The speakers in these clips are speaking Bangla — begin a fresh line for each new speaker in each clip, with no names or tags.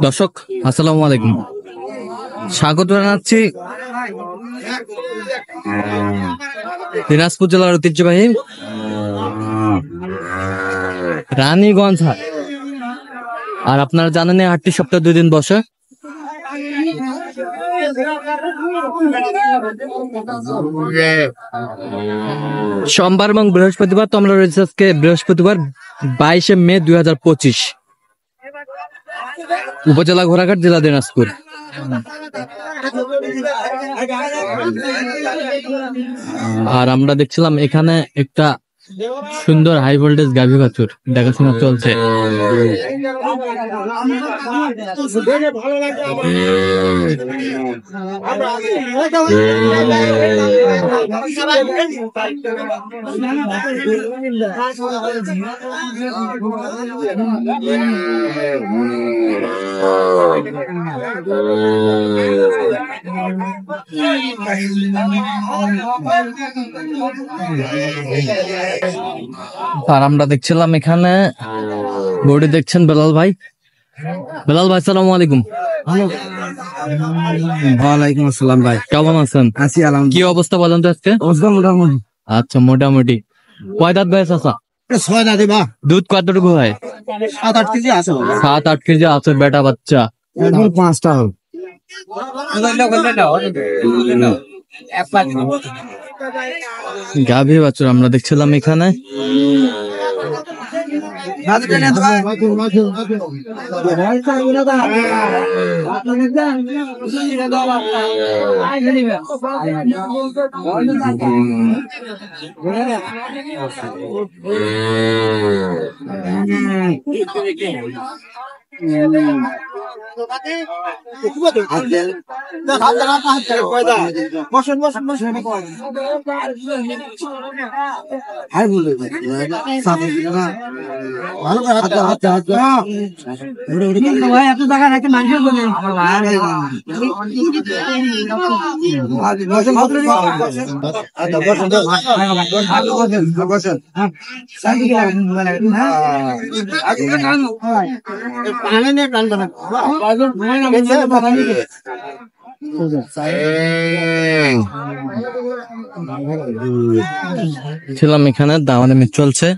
দর্শক আসসালামু আলাইকুম, স্বাগত জানাচ্ছি দিনাজপুর জেলার ঐতিহ্যবাহী রানীগঞ্জ হাট। আর আপনারা জানেন এই হাটটি সপ্তাহে 2 দিন বসে। সোমবার এবং বৃহস্পতিবার। তো আমরা রয়েছে আজকে বৃহস্পতিবার 22শে মে 2025, উপজেলা ঘোড়াঘাট, জেলা দিনাজপুর। আর আমরা দেখছিলাম এখানে একটা সুন্দর হাই ভোল্টেজ গাভী বাছুর দেখাশোনা চলছে। আর আমরা দেখছিলাম এখানে বোর্ডে দেখছেন বেলাল ভাই। বেলাল ভাই আসসালামু আলাইকুম।
ওয়ালাইকুম আসসালাম ভাই,
কেমন আছেন?
আছি আলহামদুলিল্লাহ।
কি অবস্থা বলেন তো আজকে?
মোটামুটি।
আচ্ছা, মোটামুটি। কয় দাঁত ভাই চাচা?
6 দাঁতে বা
দুধ কতটুকু হয়?
7-8 কেজি আছে।
7-8 কেজি আছে বেটা বাচ্চা।
এখন 5টা হবে।
গাভী বাছুর আমরা দেখছিলাম এখানে। ছিলাম এখানে, দামাদামি চলছে।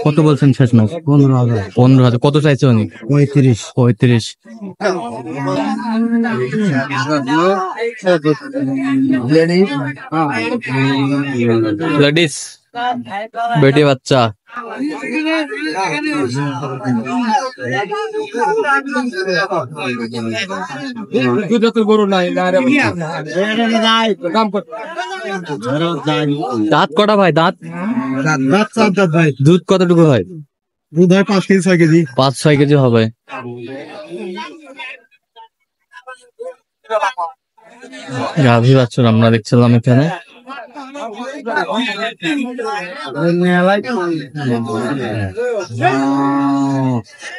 কত বলছেন শেষ মাস?
15,000।
15,000। কত চাইছে উনি?
35।
লেডিস বেটি বাচ্চা।
গরু নাই।
দাঁত কটা ভাই? দাঁত
ভাই।
দুধ কতটুকু হয়?
দুধ হয় 5 কেজি 6 কেজি।
5-6 কেজি হবে। গাভী বাছুর আমরা দেখছিলাম এখানে।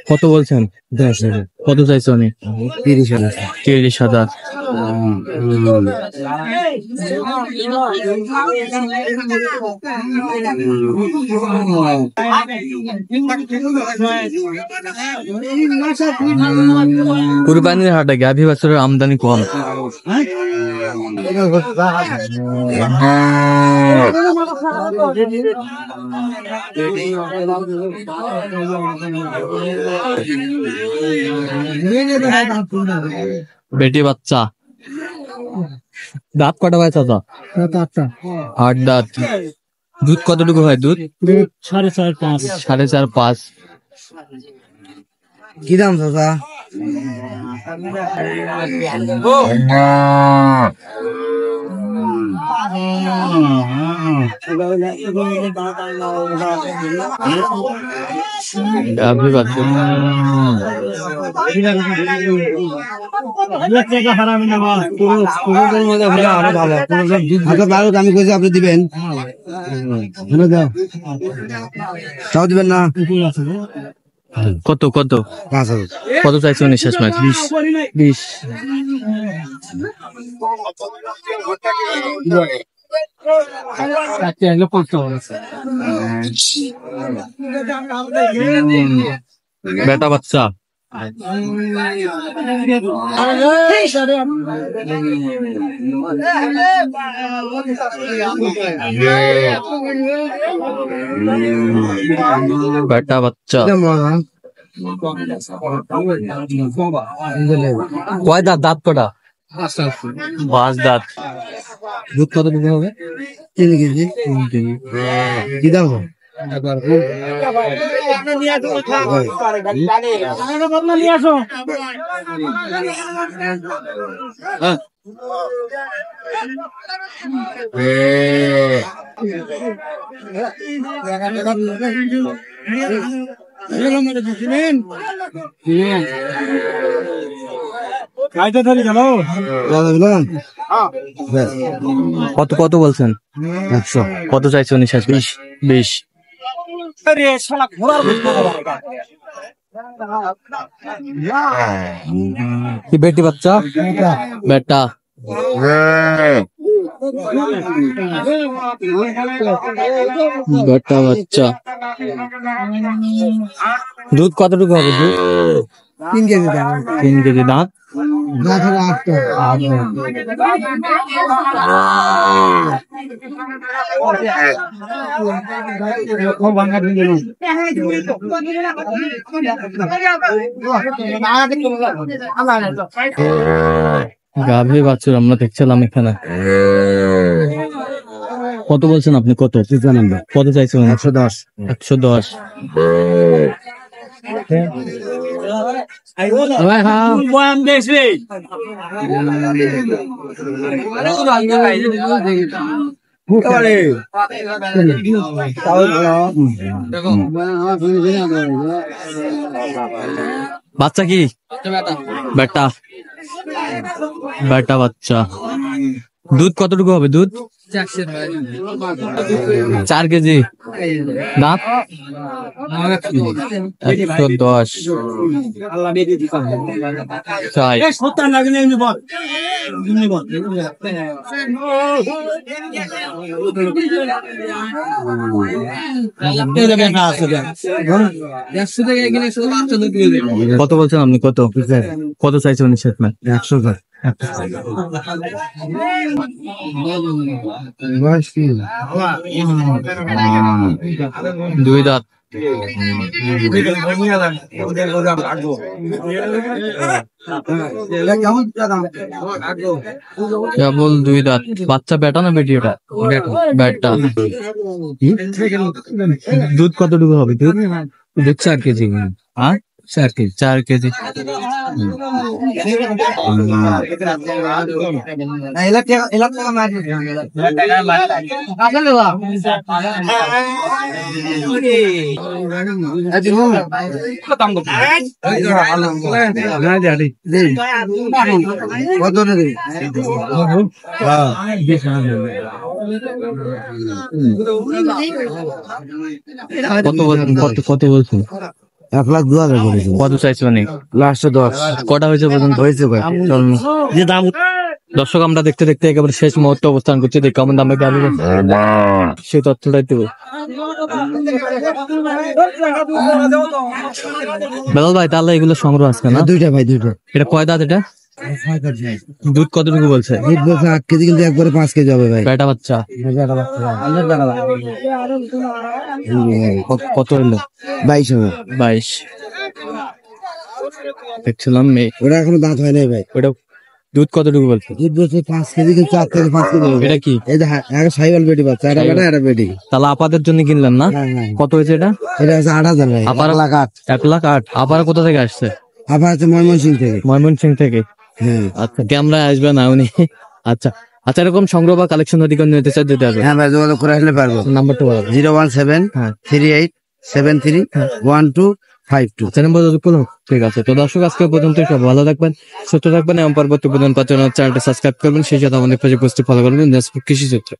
কত বলছেন? কত চাইছে উনি?
30,000।
30,000। কুরবানির হাটে গাভী বাছুরের আমদানি কম। বেটি বাচ্চা। দাঁত কটা ভাই চাচা?
8টা।
8 দাঁত। দুধ কতটুকু হয়? দুধ
4.5
4.5-5।
কি দাম দাদা?
গাভী বাছুর
আমি কইছি আপনি দিবেন, তাও দিবেন না?
কত কত
5,000।
কত চাইছে উনি শেষ ম্যাচ? 20। বেটা বাচ্চা বেটা বাচ্চা কয় দাঁত? দাঁত কটা? 5 দাঁত। দুধ কত দিতে হবে?
3 কেজি। কি দাম?
কত কত বলছেন?
100।
কত চাইছে উনি শেষ? 20। কি বেটি বাচ্চা? বেটা বেটা বাচ্চা। দুধ কতটুকু হবে? দুধ
3 কেজি দাম।
3 কেজি। দাঁত?
দাঁত হলো 8টা।
গাভী বাছুর আমরা দেখছিলাম এখানে। কত বলছেন আপনি? কত কত চাইছেন?
110।
110। বাচ্চা কি? বেটা বেটা বাচ্চা। দুধ কতটুকু হবে? দুধ 4 কেজি। দাঁত? 110। চাই কত বলছেন আপনি? কত কত চাইছে উনি শেষ ম্যাচ?
100। বয়স কি?
2 দাঁত। কেবল 2 দাঁত। বাচ্চা বেটা না বেটি? ওটা বেটা। দুধ কতটুকু হবে? দুধ 4 কেজি। হ্যাঁ 4 কেজি। 4 কেজি। কত বলছেন?
1,02,000 করেছে।
কত চাইছে মানে?
লাস্টে 10।
কটা হয়েছে পর্যন্ত?
হয়েছে ভাই।
দর্শক আমরা দেখতে দেখতে একেবারে শেষ মুহূর্তে অবস্থান করছি। দেখ কেমন দামে গাভী সেই তথ্যটাই দেবো। বেলাল ভাই তাহলে এগুলো সংগ্রহ আজকে না?
2টা ভাই, 2টা।
এটা কয় দাঁত? এটা দুধ কতটুকু বলছে?
দুধ বলছে 8 কেজি, কিন্তু একবারে 5 কেজি হবে ভাই।
বেটা বাচ্চা। কত হইলো?
22 হবে।
22 দেখছিলাম।
ওটা এখনো দাঁত হয় নাই ভাই।
ওটা দুধ কতটুকু বলছে?
দুধ বলছে 5 কেজি, কিন্তু 4 থেকে 5 কেজি হবে।
এটা কি?
এই যে একটা সাইওয়াল বেটি বাচ্চা, এটা বেটা, এটা বেটি।
তাহলে আপাদের জন্য কিনলেন না?
হ্যাঁ, হ্যাঁ।
কত হয়েছে এটা?
এটা হচ্ছে 8,000 ভাই,
আপার
1,08,000।
1,08,000। আপার কোথা থেকে আসছে?
আবার আছে ময়মনসিংহ থেকে।
ময়মনসিং থেকে।
হ্যাঁ,
আচ্ছা, ক্যামেরায় আসবে না উনি। আচ্ছা আচ্ছা, এরকম সংগ্রহ বা কালেকশন যদি কেউ নিতে চায় দিতে হবে।
হ্যাঁ ভাই, যোগাযোগ করে আসলে পারবো।
নাম্বারটা বলো।
01738731252।
আচ্ছা, নাম্বার যদি কোনো ঠিক আছে। তো দর্শক, আজকে পর্যন্ত সব ভালো থাকবেন, সুস্থ থাকবেন এবং পরবর্তী পর্যন্ত চ্যানেলটি সাবস্ক্রাইব করবেন, সেই সাথে আমাদের ফেসবুক পোস্টে ফলো করবেন কৃষি চিত্র।